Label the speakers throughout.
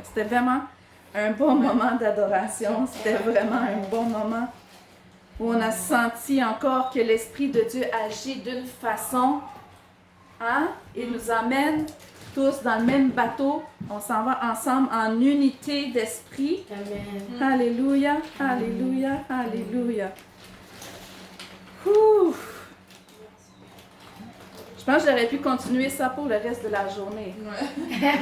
Speaker 1: C'était vraiment un bon moment d'adoration. C'était vraiment un bon moment où on a senti encore que l'Esprit de Dieu agit d'une façon. Hein? Il nous emmène tous dans le même bateau. On s'en va ensemble en unité d'esprit.
Speaker 2: Amen.
Speaker 1: Alléluia, alléluia, alléluia. Ouh. Je pense que j'aurais pu continuer ça pour le reste de la journée.
Speaker 3: Ouais.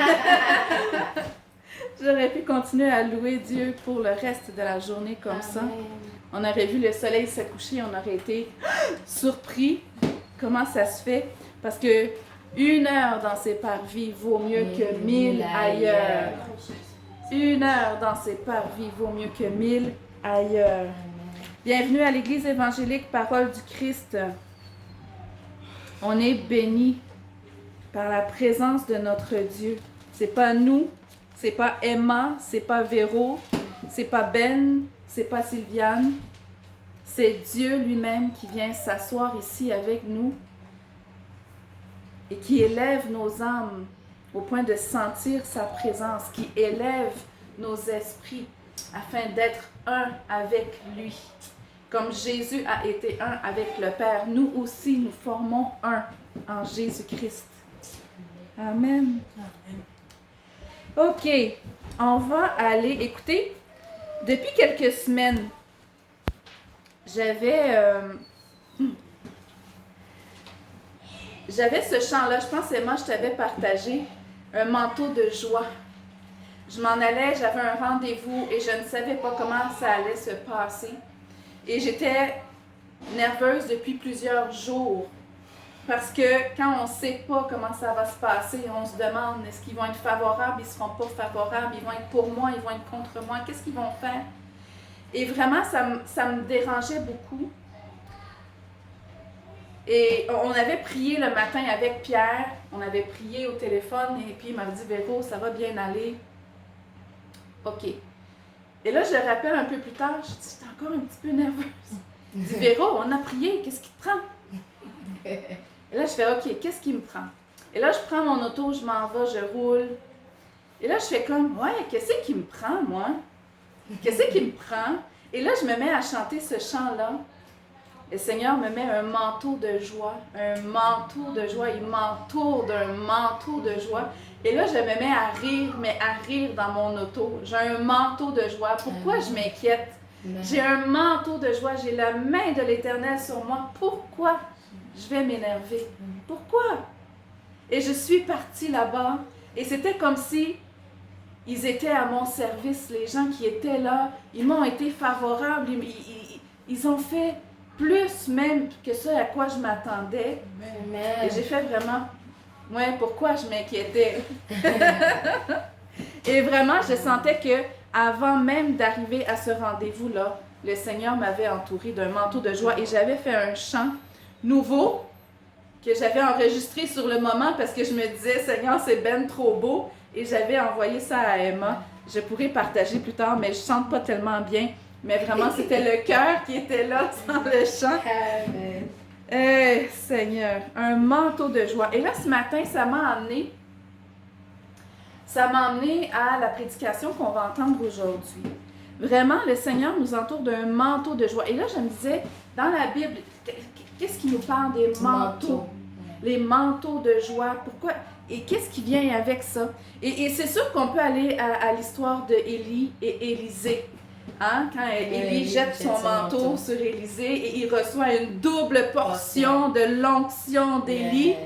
Speaker 1: J'aurais pu continuer à louer Dieu pour le reste de la journée comme ça. On aurait vu le soleil se coucher, on aurait été surpris. Comment ça se fait? Parce que 1 heure dans ses parvis vaut mieux que 1000 ailleurs. 1 heure dans ses parvis vaut mieux que 1000 ailleurs. Bienvenue à l'Église évangélique Parole du Christ. On est bénis par la présence de notre Dieu. C'est pas nous, c'est pas Emma, c'est pas Véro, c'est pas Ben, c'est pas Sylviane. C'est Dieu lui-même qui vient s'asseoir ici avec nous et qui élève nos âmes au point de sentir sa présence, qui élève nos esprits afin d'être un avec lui. Comme Jésus a été un avec le Père, nous aussi nous formons un en Jésus-Christ. Amen. OK, on va aller, écoutez, depuis quelques semaines, j'avais ce chant-là, je pense Emma, je t'avais partagé, un manteau de joie. Je m'en allais, j'avais un rendez-vous et je ne savais pas comment ça allait se passer. Et j'étais nerveuse depuis plusieurs jours. Parce que quand on ne sait pas comment ça va se passer, on se demande, est-ce qu'ils vont être favorables, ils ne seront pas favorables, ils vont être pour moi, ils vont être contre moi, qu'est-ce qu'ils vont faire? Et vraiment, ça me dérangeait beaucoup. Et on avait prié le matin avec Pierre, on avait prié au téléphone, et puis il m'avait dit, Véro, ça va bien aller. OK. Et là, je le rappelle un peu plus tard, je dis, j'étais encore un petit peu nerveuse. Il dit, Véro, on a prié, qu'est-ce qui te prend? Et là, je fais, OK, qu'est-ce qui me prend? Et là, je prends mon auto, je m'en vais, je roule. Et là, je fais comme, ouais, qu'est-ce qui me prend, moi? Qu'est-ce qui me prend? Et là, je me mets à chanter ce chant-là. Le Seigneur me met un manteau de joie, un manteau de joie. Il m'entoure d'un manteau de joie. Et là, je me mets à rire, mais à rire dans mon auto. J'ai un manteau de joie. Pourquoi je m'inquiète? J'ai un manteau de joie. J'ai la main de l'Éternel sur moi. Pourquoi je vais m'énerver? Pourquoi? Et je suis partie là-bas. Et c'était comme si ils étaient à mon service. Les gens qui étaient là, ils m'ont été favorables. Ils ont fait plus même que ce à quoi je m'attendais.
Speaker 2: Amen.
Speaker 1: Et j'ai fait vraiment, ouais, pourquoi je m'inquiétais? Et vraiment, je sentais que avant même d'arriver à ce rendez-vous-là, le Seigneur m'avait entourée d'un manteau de joie et j'avais fait un chant nouveau que j'avais enregistré sur le moment parce que je me disais, Seigneur, c'est ben trop beau. Et j'avais envoyé ça à Emma. Je pourrais partager plus tard, mais je chante pas tellement bien. Mais vraiment, c'était le cœur qui était là dans le chant.
Speaker 2: Amen.
Speaker 1: Eh, Seigneur, un manteau de joie. Et là, ce matin, ça m'a emmené à la prédication qu'on va entendre aujourd'hui. Vraiment, le Seigneur nous entoure d'un manteau de joie. Et là, je me disais, dans la Bible, qu'est-ce qui nous parle des manteaux? Les manteaux de joie. Pourquoi? Et qu'est-ce qui vient avec ça? Et c'est sûr qu'on peut aller à l'histoire de Élie et Élisée. Hein? Quand Élie jette son manteau sur Élisée et il reçoit une double portion de l'onction d'Élie.
Speaker 2: Yes.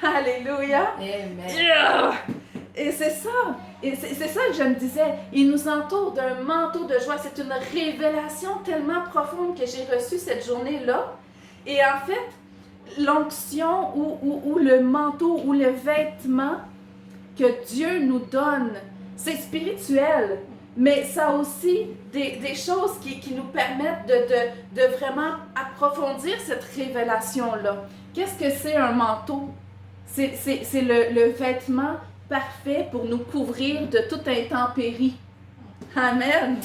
Speaker 1: Alléluia!
Speaker 2: Amen.
Speaker 1: Yeah! Et c'est ça. Et c'est ça que je me disais. Il nous entoure d'un manteau de joie. C'est une révélation tellement profonde que j'ai reçue cette journée-là. Et en fait, l'onction ou le manteau ou le vêtement que Dieu nous donne, c'est spirituel. Mais ça a aussi des choses qui nous permettent de vraiment approfondir cette révélation-là. Qu'est-ce que c'est un manteau? C'est le vêtement parfait pour nous couvrir de toute intempérie. Amen.
Speaker 2: Amen.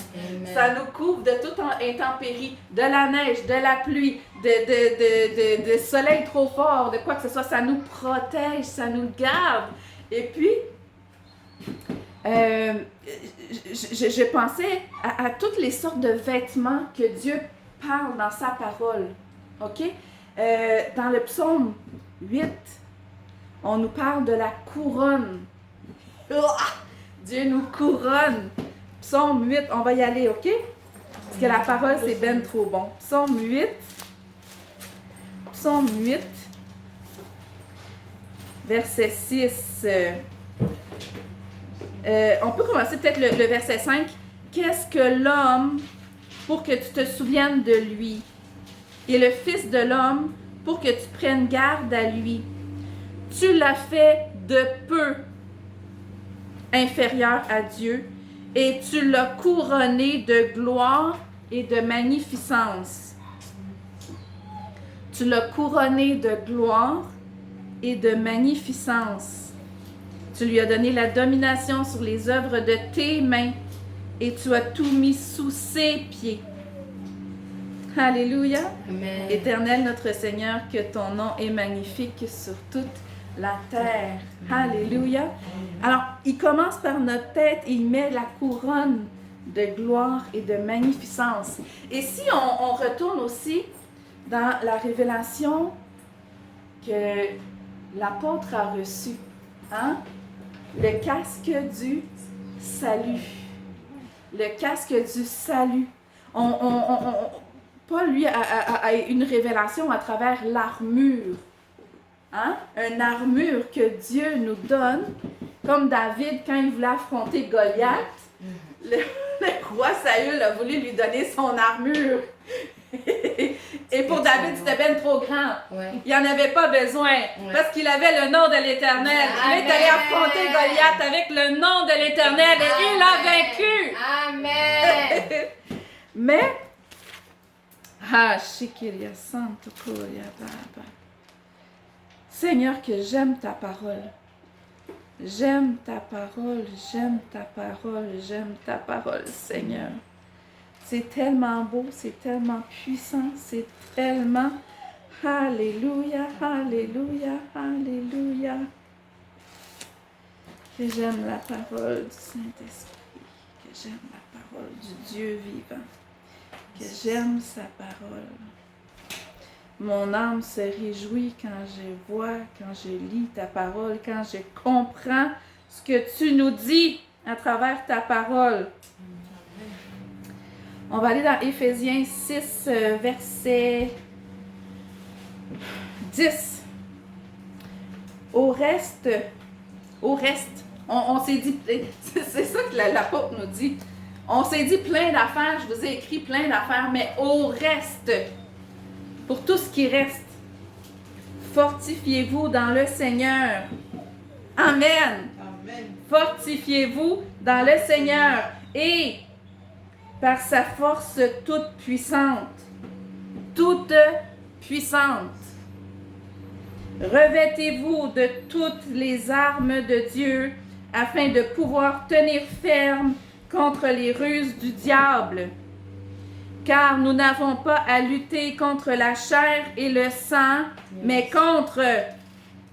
Speaker 1: Ça nous couvre de toute intempérie, de la neige, de la pluie, de soleil trop fort, de quoi que ce soit. Ça nous protège, ça nous garde. Et puis, je pensais à toutes les sortes de vêtements que Dieu parle dans sa parole. OK? Dans le psaume 8, on nous parle de la couronne. Dieu nous couronne. Psaume 8, on va y aller, OK? Parce que la parole, c'est ben trop bon. Psaume 8, verset 6. On peut commencer peut-être le verset 5. Qu'est-ce que l'homme pour que tu te souviennes de lui? Et le Fils de l'homme pour que tu prennes garde à lui. Tu l'as fait de peu inférieur à Dieu et tu l'as couronné de gloire et de magnificence. Tu l'as couronné de gloire et de magnificence. Tu lui as donné la domination sur les œuvres de tes mains et tu as tout mis sous ses pieds. Alléluia.
Speaker 2: Amen.
Speaker 1: Éternel notre Seigneur, que ton nom est magnifique sur toute la terre. Alléluia. Alors, il commence par notre tête et il met la couronne de gloire et de magnificence. Et si on retourne aussi dans la révélation que l'apôtre a reçue, hein? Le casque du salut. Le casque du salut. Paul, lui, a une révélation à travers l'armure. Hein? Une armure que Dieu nous donne, comme David, quand il voulait affronter Goliath, le roi Saül a voulu lui donner son armure. Et pour David, c'était bien trop grand.
Speaker 2: Ouais.
Speaker 1: Il n'en avait pas besoin, parce qu'il avait le nom de l'Éternel. Il est allé affronter Goliath avec le nom de l'Éternel et il a vaincu.
Speaker 2: Amen.
Speaker 1: Mais, Shikiria Santo Koria Baba. Seigneur, que j'aime ta parole. J'aime ta parole, j'aime ta parole, j'aime ta parole, Seigneur. C'est tellement beau, c'est tellement puissant, c'est tellement... Alléluia, alléluia, alléluia. Que j'aime la parole du Saint-Esprit, que j'aime la parole du Dieu vivant, que j'aime sa parole. Mon âme se réjouit quand je vois, quand je lis ta parole, quand je comprends ce que tu nous dis à travers ta parole. On va aller dans Éphésiens 6, verset 10. Au reste, on s'est dit, c'est ça que l'apôtre nous dit. On s'est dit plein d'affaires, je vous ai écrit plein d'affaires, mais au reste, pour tout ce qui reste, fortifiez-vous dans le Seigneur. Amen.
Speaker 3: Amen.
Speaker 1: Fortifiez-vous dans le Seigneur et par sa force toute puissante. Toute puissante. Revêtez-vous de toutes les armes de Dieu afin de pouvoir tenir ferme contre les ruses du diable. Car nous n'avons pas à lutter contre la chair et le sang, mais contre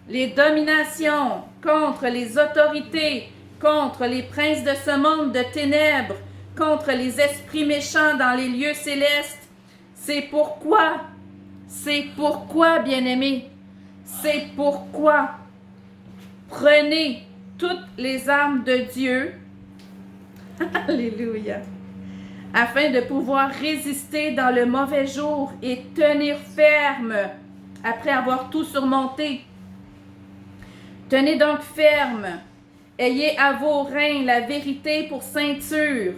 Speaker 1: les dominations, contre les autorités, contre les princes de ce monde de ténèbres, contre les esprits méchants dans les lieux célestes. C'est pourquoi, bien-aimés, c'est pourquoi prenez toutes les armes de Dieu. Alléluia. Afin de pouvoir résister dans le mauvais jour et tenir ferme après avoir tout surmonté. Tenez donc ferme. Ayez à vos reins la vérité pour ceinture.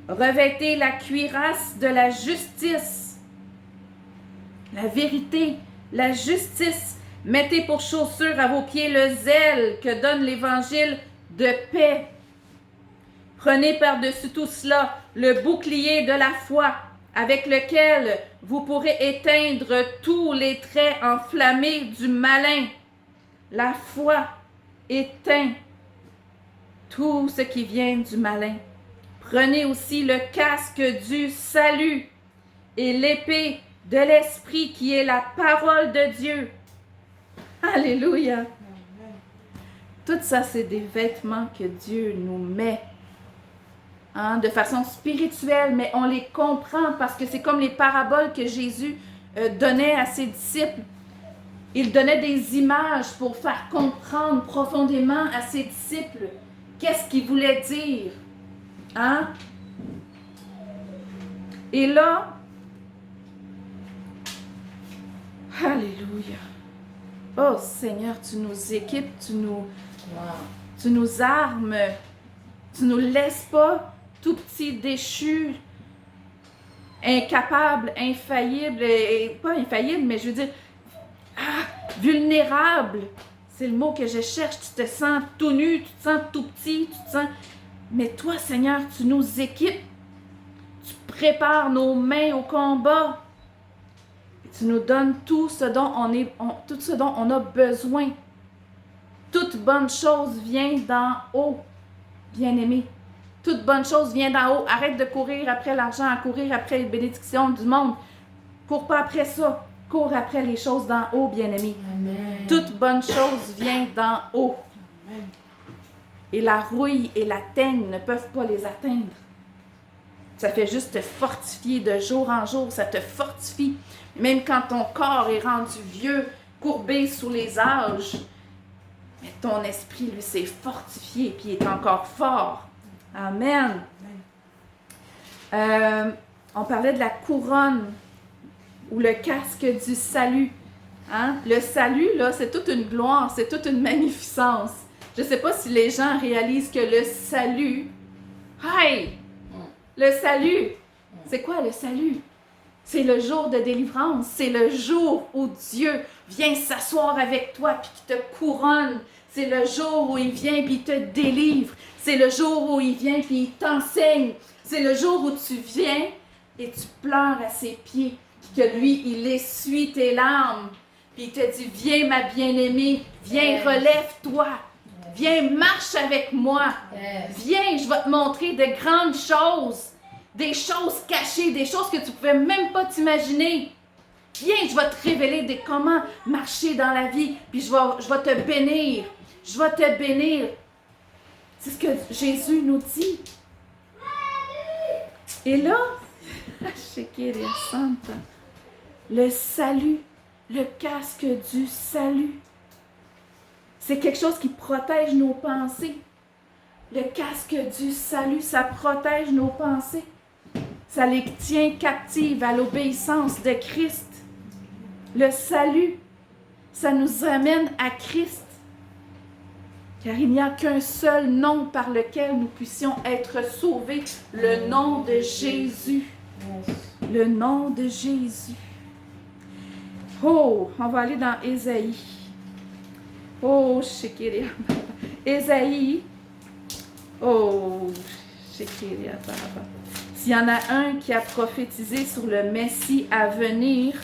Speaker 1: Revêtez la cuirasse de la justice. La vérité, la justice. Mettez pour chaussure à vos pieds le zèle que donne l'évangile de paix. Prenez par-dessus tout cela le bouclier de la foi, avec lequel vous pourrez éteindre tous les traits enflammés du malin. La foi éteint tout ce qui vient du malin. Prenez aussi le casque du salut et l'épée de l'Esprit qui est la parole de Dieu. Alléluia. Tout ça, c'est des vêtements que Dieu nous met. Hein, de façon spirituelle, mais on les comprend parce que c'est comme les paraboles que Jésus donnait à ses disciples. Il donnait des images pour faire comprendre profondément à ses disciples qu'est-ce qu'il voulait dire. Hein? Et là, alléluia. Oh Seigneur, tu nous équipes, tu nous armes, tu nous laisses pas tout petit, déchu, incapable, infaillible, et pas infaillible, mais je veux dire, vulnérable. C'est le mot que je cherche. Tu te sens tout nu, tu te sens tout petit, tu te sens... Mais toi, Seigneur, tu nous équipes. Tu prépares nos mains au combat. Et tu nous donnes tout ce dont on a besoin. Toute bonne chose vient d'en haut, bien-aimé. Toute bonne chose vient d'en haut. Arrête de courir après l'argent, à courir après les bénédictions du monde. Cours pas après ça. Cours après les choses d'en haut, bien-aimé. Toute bonne chose vient d'en haut. Amen. Et la rouille et la teigne ne peuvent pas les atteindre. Ça fait juste te fortifier de jour en jour. Ça te fortifie. Même quand ton corps est rendu vieux, courbé sous les âges. Mais ton esprit, lui, s'est fortifié puis est encore fort. Amen. On parlait de la couronne ou le casque du salut. Hein? Le salut, là, c'est toute une gloire, c'est toute une magnificence. Je ne sais pas si les gens réalisent que le salut... Hey! Le salut! C'est quoi le salut? C'est le jour de délivrance. C'est le jour où Dieu vient s'asseoir avec toi puis qu'il te couronne. C'est le jour où il vient puis il te délivre. C'est le jour où il vient puis il t'enseigne. C'est le jour où tu viens et tu pleures à ses pieds. Puis que lui, il essuie tes larmes. Puis il te dit, viens ma bien-aimée, viens, relève-toi. Viens, marche avec moi. Viens, je vais te montrer de grandes choses. Des choses cachées, des choses que tu ne pouvais même pas t'imaginer. Viens, je vais te révéler comment marcher dans la vie. Puis je vais te bénir. Je vais te bénir. C'est ce que Jésus nous dit. Et là, le salut, le casque du salut. C'est quelque chose qui protège nos pensées. Le casque du salut, ça protège nos pensées. Ça les tient captives à l'obéissance de Christ. Le salut, ça nous amène à Christ. Car il n'y a qu'un seul nom par lequel nous puissions être sauvés, le nom de Jésus. Le nom de Jésus. Oh, on va aller dans Ésaïe. Oh, Shekiria. Ésaïe. Oh, Shekiria. S'il y en a un qui a prophétisé sur le Messie à venir,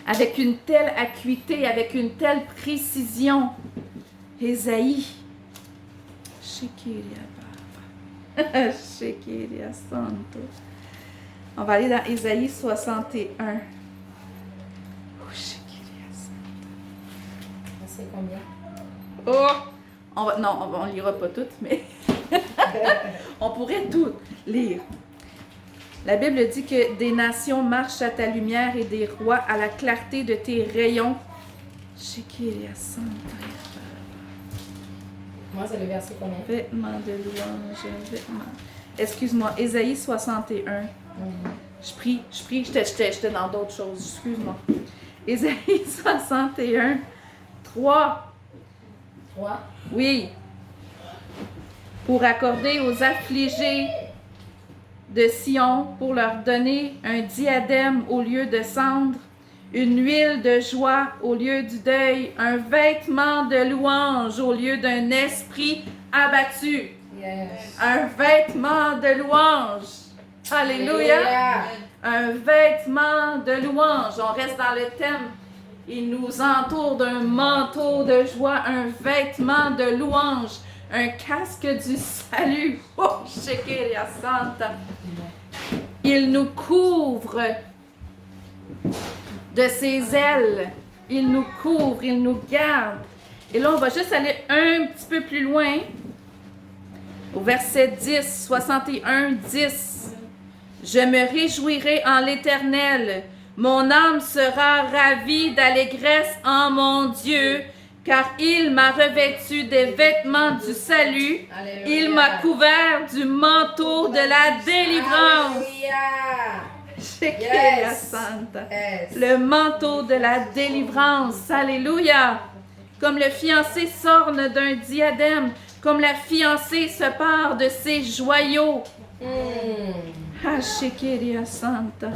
Speaker 1: avec une telle acuité, avec une telle précision, Ésaïe. Shekiria. Shekiria Santo. On va aller dans Ésaïe 61. Oh, Shekiria Santo.
Speaker 2: C'est combien?
Speaker 1: Oh! On lira pas toutes, mais on pourrait tout lire. La Bible dit que des nations marchent à ta lumière et des rois à la clarté de tes rayons. Shekiria Santo.
Speaker 2: Moi, c'est le verset combien?
Speaker 1: Vêtements de louange, vêtements. Excuse-moi, Ésaïe 61. Je prie, j'étais dans d'autres choses, excuse-moi. Ésaïe 61, 3.
Speaker 2: 3.
Speaker 1: Oui. Pour accorder aux affligés de Sion, pour leur donner un diadème au lieu de cendre, une huile de joie au lieu du deuil, un vêtement de louange au lieu d'un esprit abattu.
Speaker 2: Yes.
Speaker 1: Un vêtement de louange. Alléluia. Un vêtement de louange. On reste dans le thème. Il nous entoure d'un manteau de joie, un vêtement de louange, un casque du salut. Oh, Shekiria Santa. Il nous couvre de ses ailes. Il nous couvre, il nous garde. Et là, on va juste aller un petit peu plus loin. Au verset 10, 61, 10. Je me réjouirai en l'Éternel. Mon âme sera ravie d'allégresse en mon Dieu, car il m'a revêtu des vêtements du salut.
Speaker 2: Alléluia.
Speaker 1: Il m'a couvert du manteau de la délivrance.
Speaker 2: Alléluia.
Speaker 1: Yes.
Speaker 2: Yes.
Speaker 1: Le manteau de la délivrance. Alléluia. Comme le fiancé s'orne d'un diadème, comme la fiancée se pare de ses joyaux. Hashekeria Santa.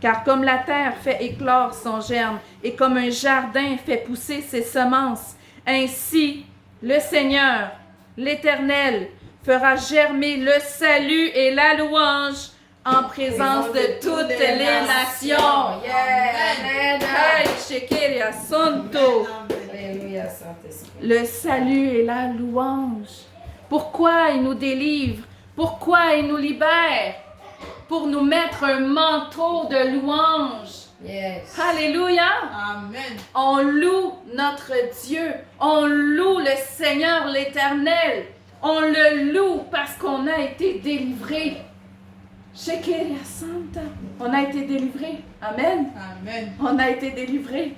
Speaker 1: Car comme la terre fait éclore son germe et comme un jardin fait pousser ses semences, ainsi le Seigneur, l'Éternel, fera germer le salut et la louange en présence de toutes les nations. Hashekeria Santo.
Speaker 2: Alléluia, Saint-Esprit.
Speaker 1: Le salut et la louange. Pourquoi il nous délivre? Pourquoi il nous libère? Pour nous mettre un manteau de louange.
Speaker 2: Yes.
Speaker 1: Alléluia!
Speaker 3: Amen.
Speaker 1: On loue notre Dieu. On loue le Seigneur l'Éternel. On le loue parce qu'on a été délivré. Shekeria Santa. On a été délivré. Amen.
Speaker 3: Amen.
Speaker 1: On a été délivré.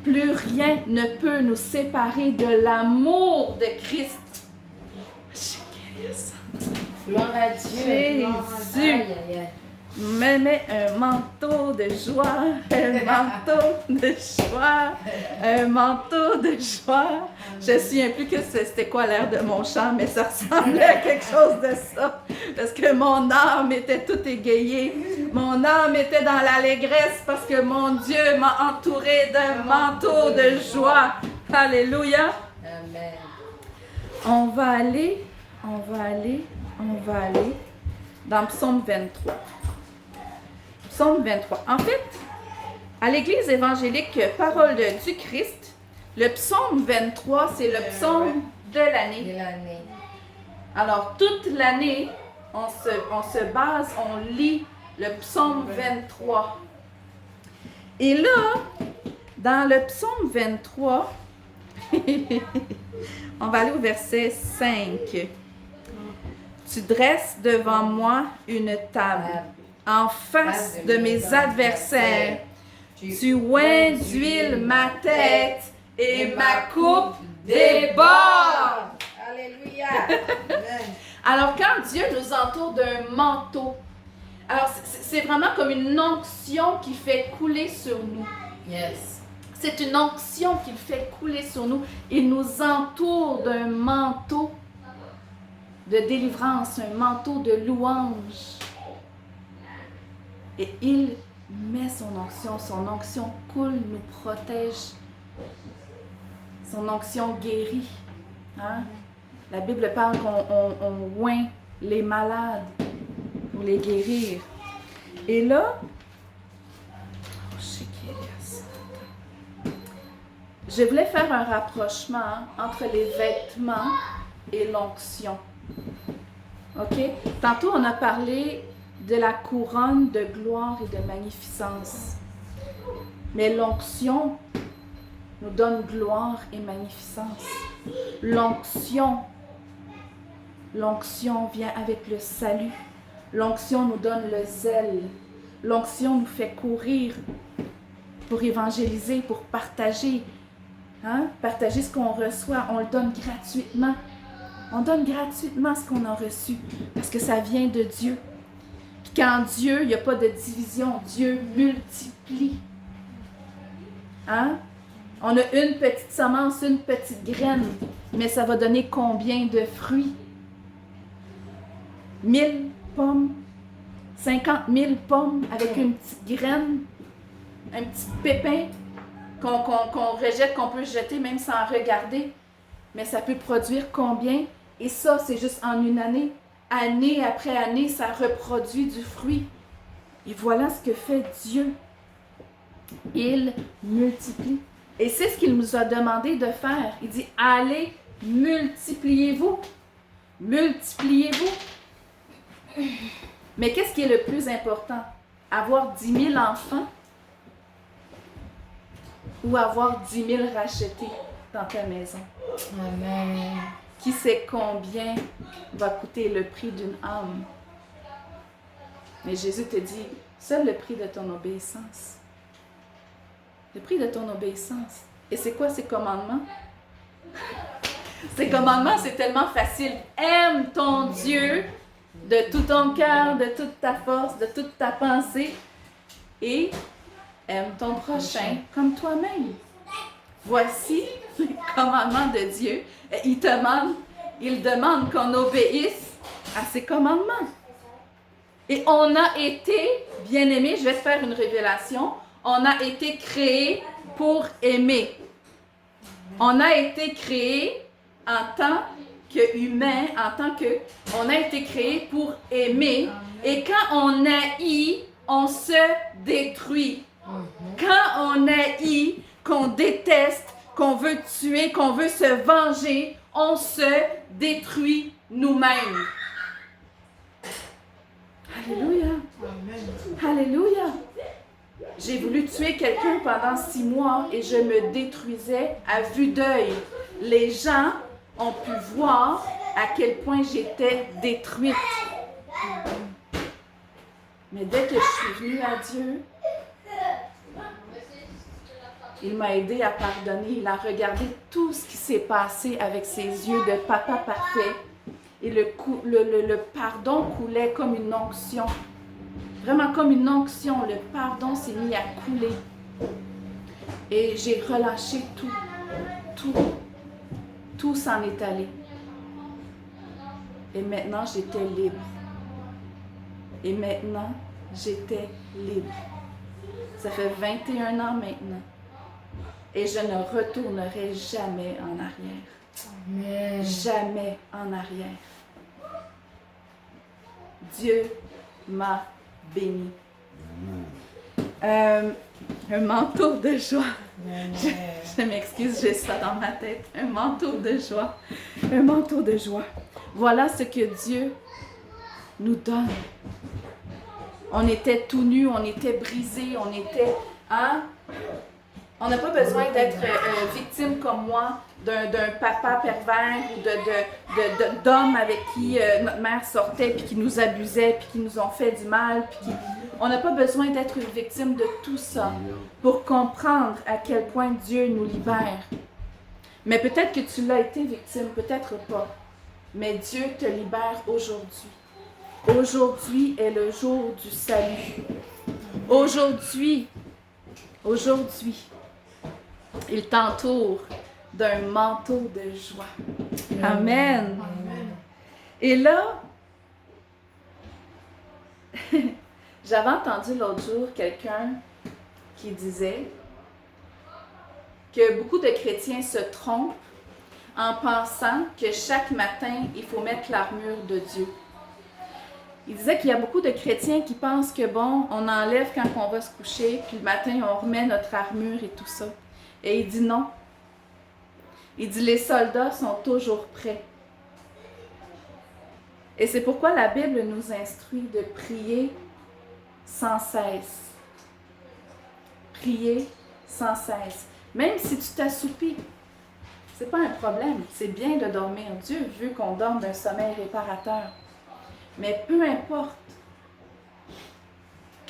Speaker 1: Plus rien ne peut nous séparer de l'amour de Christ. Shekeria Santa.
Speaker 2: Gloire à Dieu.
Speaker 1: Jésus.
Speaker 2: Gloire à Dieu. Aïe, aïe, aïe.
Speaker 1: Me mets un manteau de joie, un manteau de joie, un manteau de joie. Je ne me souviens plus que c'était quoi l'air de mon chant, mais ça ressemblait à quelque chose de ça. Parce que mon âme était toute égayée. Mon âme était dans l'allégresse parce que mon Dieu m'a entouré d'un manteau de joie. Alléluia.
Speaker 2: Amen.
Speaker 1: On va aller dans Psaume 23. Psaume 23. En fait, à l'Église évangélique Parole du Christ, le Psaume 23, c'est le psaume de l'année.
Speaker 2: De l'année.
Speaker 1: Alors, toute l'année, on se base, on lit le Psaume 23. Et là, dans le Psaume 23, on va aller au verset 5. Tu dresses devant moi une table en face de mes adversaires. Tu oins d'huile ma tête et ma coupe déborde.
Speaker 2: Alléluia.
Speaker 1: Alors, quand Dieu nous entoure d'un manteau, alors c'est vraiment comme une onction qui fait couler sur nous.
Speaker 2: Yes.
Speaker 1: C'est une onction qu'il fait couler sur nous. Il nous entoure d'un manteau de délivrance, un manteau de louange. Et il met son onction coule, nous protège. Son onction guérit. Hein? La Bible parle qu'on oint les malades pour les guérir. Et là, je voulais faire un rapprochement entre les vêtements et l'onction. OK? Tantôt, on a parlé de la couronne de gloire et de magnificence. Mais l'onction nous donne gloire et magnificence. L'onction vient avec le salut. L'onction nous donne le zèle. L'onction nous fait courir pour évangéliser, pour partager. Hein? Partager ce qu'on reçoit, on le donne gratuitement. On donne gratuitement ce qu'on a reçu parce que ça vient de Dieu. Puis quand Dieu, il n'y a pas de division, Dieu multiplie. Hein? On a une petite semence, une petite graine, mais ça va donner combien de fruits? 1000 pommes, 50 000 pommes avec une petite graine, un petit pépin qu'on rejette, qu'on peut jeter même sans regarder. Mais ça peut produire combien? Et ça, c'est juste en une année. Année après année, ça reproduit du fruit. Et voilà ce que fait Dieu. Il multiplie. Et c'est ce qu'il nous a demandé de faire. Il dit, allez, multipliez-vous. Multipliez-vous. Mais qu'est-ce qui est le plus important? Avoir 10 000 enfants ou avoir 10 000 rachetés dans ta maison.
Speaker 2: Amen.
Speaker 1: Qui sait combien va coûter le prix d'une âme? Mais Jésus te dit, seul le prix de ton obéissance. Le prix de ton obéissance. Et c'est quoi ces commandements? Ces commandements, c'est tellement facile. Aime ton Dieu de tout ton cœur, de toute ta force, de toute ta pensée. Et aime ton prochain comme toi-même. Voici les commandements de Dieu. Il demande qu'on obéisse à ses commandements. Et on a été, bien-aimés, je vais te faire une révélation, on a été créé pour aimer. On a été créé en tant qu'humain, on a été créé pour aimer. Et quand on haït, on se détruit. Quand on haït, qu'on déteste, qu'on veut tuer, qu'on veut se venger, on se détruit nous-mêmes. Alléluia. Alléluia. J'ai voulu tuer quelqu'un pendant 6 mois et je me détruisais à vue d'œil. Les gens ont pu voir à quel point j'étais détruite. Mais dès que je suis venue à Dieu, il m'a aidé à pardonner. Il a regardé tout ce qui s'est passé avec ses yeux de papa parfait. Et le pardon coulait comme une onction. Vraiment comme une onction. Le pardon s'est mis à couler. Et j'ai relâché tout. Tout s'en est allé. Et maintenant, j'étais libre. Et maintenant, j'étais libre. Ça fait 21 ans maintenant. Et je ne retournerai jamais en arrière.
Speaker 2: Amen.
Speaker 1: Jamais en arrière. Dieu m'a béni. Un manteau de joie. Je m'excuse, j'ai ça dans ma tête. Un manteau de joie. Un manteau de joie. Voilà ce que Dieu nous donne. On était tout nus, on était brisés, on était... Hein? On n'a pas besoin d'être victime comme moi d'un papa pervers ou d'hommes avec qui notre mère sortait puis qui nous abusaient puis qui nous ont fait du mal. On n'a pas besoin d'être une victime de tout ça pour comprendre à quel point Dieu nous libère. Mais peut-être que tu l'as été victime, peut-être pas. Mais Dieu te libère aujourd'hui. Aujourd'hui est le jour du salut. Aujourd'hui, il t'entoure d'un manteau de joie. Amen.
Speaker 2: Amen.
Speaker 1: Et là, j'avais entendu l'autre jour quelqu'un qui disait que beaucoup de chrétiens se trompent en pensant que chaque matin, il faut mettre l'armure de Dieu. Il disait qu'il y a beaucoup de chrétiens qui pensent que bon, on enlève quand on va se coucher, puis le matin, on remet notre armure et tout ça. Et il dit non. Il dit les soldats sont toujours prêts. Et c'est pourquoi la Bible nous instruit de prier sans cesse. Prier sans cesse. Même si tu t'assoupis, c'est pas un problème. C'est bien de dormir. Dieu veut qu'on dorme d'un sommeil réparateur. Mais peu importe,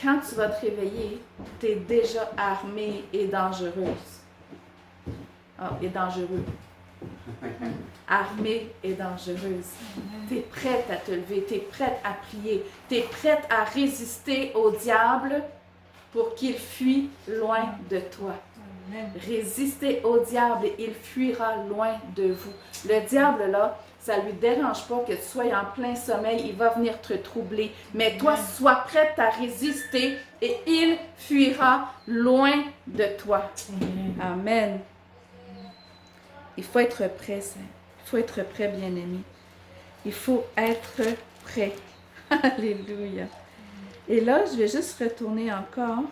Speaker 1: quand tu vas te réveiller, tu es déjà armée et dangereuse. Ah, et dangereux. Armée et dangereuse. Tu es prête à te lever, tu es prête à prier, tu es prête à résister au diable pour qu'il fuit loin de toi. Résistez au diable et il fuira loin de vous. Le diable, là, ça ne lui dérange pas que tu sois en plein sommeil, il va venir te troubler. Mais toi, sois prête à résister et il fuira loin de toi. Amen. Il faut être prêt, ça. Il faut être prêt, bien-aimé. Il faut être prêt. Alléluia. Et là, je vais juste retourner encore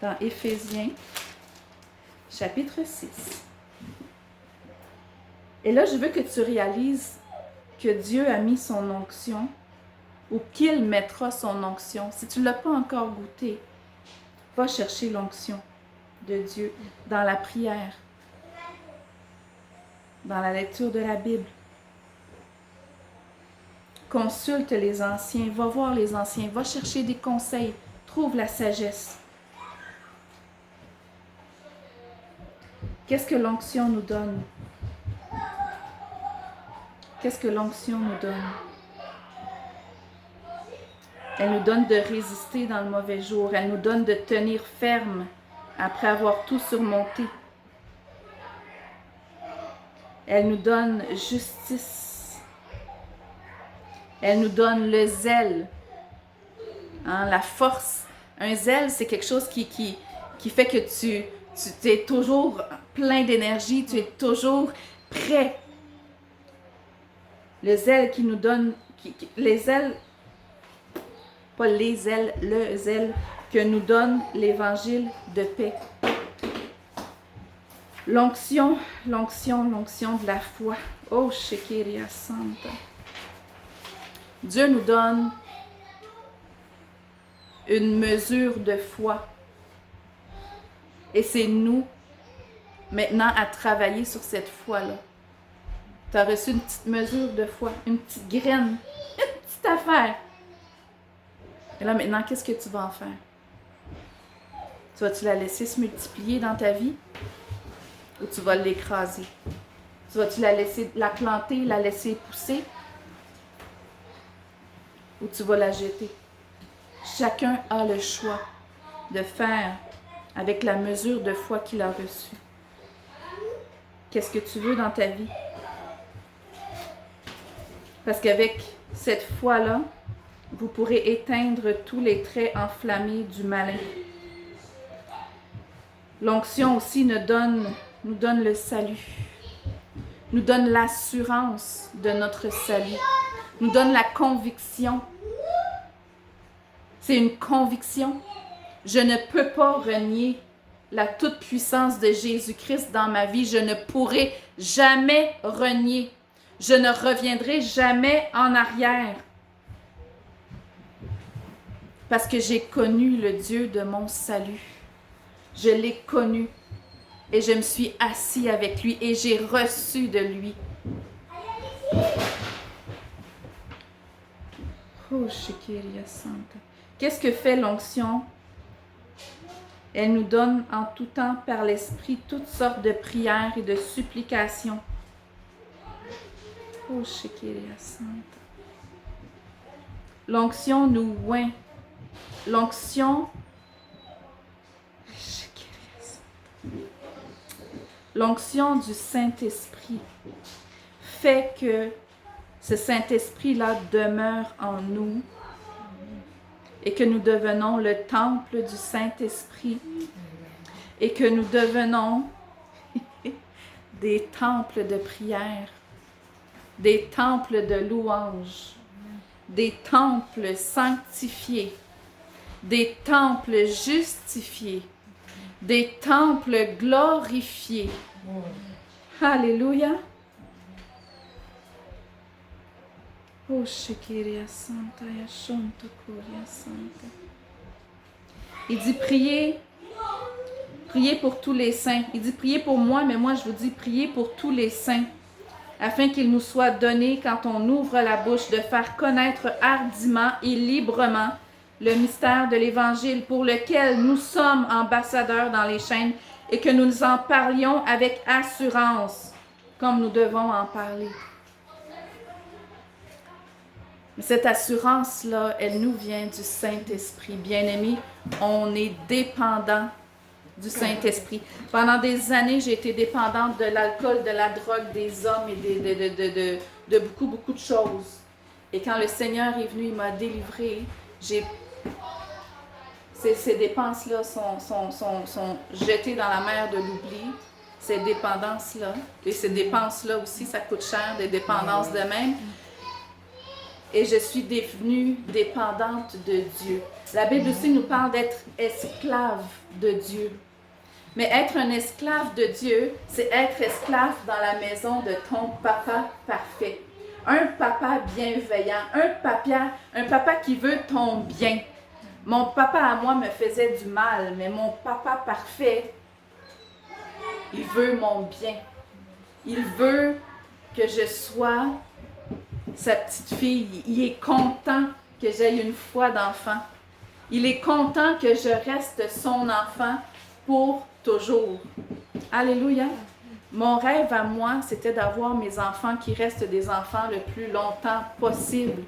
Speaker 1: dans Éphésiens, chapitre 6. Et là, je veux que tu réalises que Dieu a mis son onction ou qu'il mettra son onction. Si tu ne l'as pas encore goûté, va chercher l'onction. de Dieu dans la prière, dans la lecture de la Bible. Consulte les anciens, va voir les anciens, va chercher des conseils, trouve la sagesse. Qu'est-ce que l'onction nous donne? Qu'est-ce que l'onction nous donne? Elle nous donne de résister dans le mauvais jour. Elle nous donne de tenir ferme après avoir tout surmonté. Elle nous donne justice. Elle nous donne le zèle, hein, la force. Un zèle, c'est quelque chose qui fait que tu es toujours plein d'énergie, tu es toujours prêt. Le zèle qui nous donne, les ailes, pas les ailes, le zèle que nous donne l'évangile de paix. L'onction de la foi. Oh, Shekiria Santa. Dieu nous donne une mesure de foi. Et c'est nous, maintenant, à travailler sur cette foi-là. Tu as reçu une petite mesure de foi, une petite graine, une petite affaire. Et là, maintenant, qu'est-ce que tu vas en faire? Tu vas-tu la laisser se multiplier dans ta vie? Ou tu vas l'écraser? Tu vas-tu la planter, la laisser pousser? Ou tu vas la jeter? Chacun a le choix de faire avec la mesure de foi qu'il a reçue. Qu'est-ce que tu veux dans ta vie? Parce qu'avec cette foi-là, vous pourrez éteindre tous les traits enflammés du malin. L'onction aussi nous donne le salut, nous donne l'assurance de notre salut, nous donne la conviction. C'est une conviction. Je ne peux pas renier la toute-puissance de Jésus-Christ dans ma vie. Je ne pourrai jamais renier. Je ne reviendrai jamais en arrière. Parce que j'ai connu le Dieu de mon salut. Je l'ai connu. Et je me suis assis avec lui et j'ai reçu de lui. Oh, Shekiria Santa. Qu'est-ce que fait l'onction? Elle nous donne en tout temps par l'Esprit toutes sortes de prières et de supplications. Oh, Shekiria Santa. L'onction nous oint. L'onction du Saint-Esprit fait que ce Saint-Esprit-là demeure en nous et que nous devenons le temple du Saint-Esprit et que nous devenons des temples de prière, des temples de louange, des temples sanctifiés, des temples justifiés, des temples glorifiés. Alléluia. Oh, Shekiria Santa, Yashonta Koria Santa. Il dit priez pour tous les saints. Il dit priez pour moi, mais moi je vous dis priez pour tous les saints, afin qu'il nous soit donné, quand on ouvre la bouche, de faire connaître hardiment et librement le mystère de l'Évangile pour lequel nous sommes ambassadeurs dans les chaînes et que nous en parlions avec assurance, comme nous devons en parler. Mais cette assurance-là, elle nous vient du Saint-Esprit. Bien-aimés, on est dépendant du Saint-Esprit. Pendant des années, j'ai été dépendante de l'alcool, de la drogue, des hommes et de beaucoup de choses. Et quand le Seigneur est venu, il m'a délivrée. Ces dépenses-là sont jetées dans la mer de l'oubli. Ces dépendances-là. Et ces dépenses-là aussi, ça coûte cher, des dépendances de même. Et je suis devenue dépendante de Dieu. La Bible aussi nous parle d'être esclave de Dieu. Mais être un esclave de Dieu, c'est être esclave dans la maison de ton papa parfait. Un papa bienveillant, un papa qui veut ton bien. Mon papa à moi me faisait du mal, mais mon papa parfait, Il veut mon bien. Il veut que je sois sa petite fille. Il est content que j'aie une foi d'enfant. Il est content que je reste son enfant pour toujours. Alléluia. Mon rêve à moi, c'était d'avoir mes enfants qui restent des enfants le plus longtemps possible.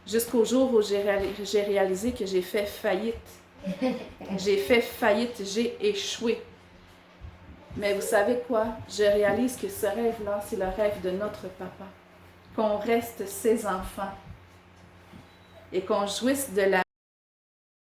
Speaker 1: Jusqu'au jour où j'ai réalisé que j'ai fait faillite. J'ai fait faillite, j'ai échoué. Mais vous savez quoi? Je réalise que ce rêve-là, c'est le rêve de notre papa. Qu'on reste ses enfants et qu'on jouisse de la